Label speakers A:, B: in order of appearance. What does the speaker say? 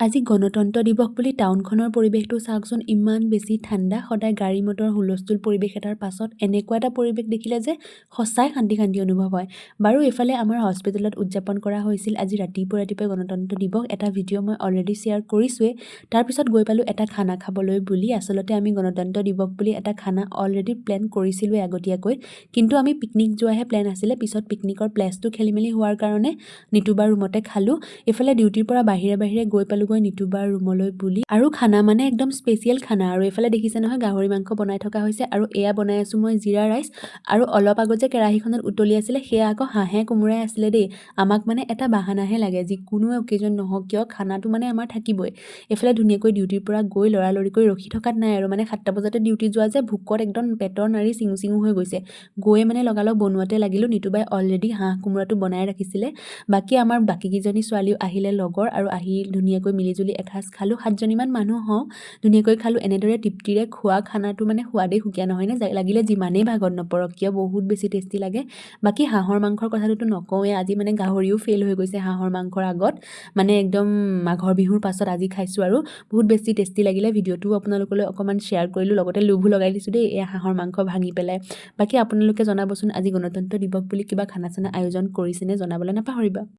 A: আজি গণতন্ত্ৰ দিৱস বুলি টাউনখনৰ পৰিৱেশটো চাওকচোন, ইমান বেছি ঠাণ্ডা। সদায় গাড়ী মটৰ হুলস্থুল পৰিৱেশ এটাৰ পাছত এনেকুৱা এটা পৰিৱেশ দেখিলে যে সঁচাই শান্তি শান্তি অনুভৱ হয়। বাৰু এইফালে আমাৰ হস্পিটেলত উদযাপন কৰা হৈছিল আজি ৰাতিপুৱাই গণতন্ত্ৰ দিৱস। এটা ভিডিঅ' মই অলৰেডি শ্বেয়াৰ কৰিছোৱেই। তাৰপিছত গৈ পালোঁ এটা খানা খাবলৈ বুলি। আচলতে আমি গণতন্ত্ৰ দিৱস বুলি এটা খানা অলৰেডি প্লেন কৰিছিলোঁৱে আগতীয়াকৈ, কিন্তু আমি পিকনিক যোৱাহে প্লেন আছিলে। পিছত পিকনিকৰ প্লেচটো খেলিমেলি হোৱাৰ কাৰণে নিতুবাৰ ৰুমতে খালোঁ। এইফালে ডিউটিৰ পৰা বাহিৰে গৈ পালোঁ নিতুবাৰ ৰুমলৈ বুলি। আৰু খানা মানে একদম স্পেচিয়েল খানা। আৰু এইফালে দেখিছে নহয় গাহৰি মাংস বনাই থকা হৈছে, আৰু এয়া বনাই আছোঁ মই জিৰা ৰাইচ। আৰু অলপ আগত যে কেৰাহীখনত উতলি আছিলে সেয়া আকৌ হাঁহে কোমোৰাই আছিলে দেই। আমাক মানে এটা বাহানাহে লাগে, যিকোনো অকেজন নহওক কিয় খানাটো মানে আমাৰ থাকিবই। এইফালে ধুনীয়াকৈ ডিউটিৰ পৰা গৈ লৰালৰিকৈ ৰখি থকাত নাই আৰু, মানে 7টা বজাতে ডিউটি যোৱা যে ভোকত একদম পেটৰ নাৰী চিঙু চিঙু হৈ গৈছে। গৈয়ে মানে লগালগ বনোৱাতে লাগিলোঁ। নিতুবাই অলৰেডি হাঁহ কোমোৰাটো বনাই ৰাখিছিলে। বাকী আমাৰ বাকীকেইজনী ছোৱালীও আহিলে লগৰ, আৰু আহি ধুনীয়াকৈ মিলিজুলি এসাঁজ খালোঁ। 7জনীমান মানুহ হওঁ, ধুনীয়াকৈ খালোঁ। এনেদৰে তৃপ্তিৰে খোৱা খানাটো মানে সোৱাদেই সুকীয়া নহয়নে? লাগিলে যিমানেই ভাগত নপৰক কিয় বহুত বেছি টেষ্টি লাগে। বাকী হাঁহৰ মাংসৰ কথাটোতো নকওঁৱে, আজি মানে গাহৰিও ফেইল হৈ গৈছে হাঁহৰ মাংসৰ আগত। মানে একদম মাঘৰ বিহুৰ পাছত আজি খাইছোঁ আৰু বহুত বেছি টেষ্টি লাগিলে। ভিডিঅ'টোও আপোনালোকলৈ অকণমান শ্বেয়াৰ কৰিলোঁ, লগতে লোভো লগাই দিছোঁ দেই এই হাঁহৰ মাংস ভাঙি পেলাই। বাকী আপোনালোকে জনাবচোন আজি গণতন্ত্ৰ দিৱস বুলি কিবা খানা চানা আয়োজন কৰিছেনে, জনাবলৈ নাপাহৰিবা।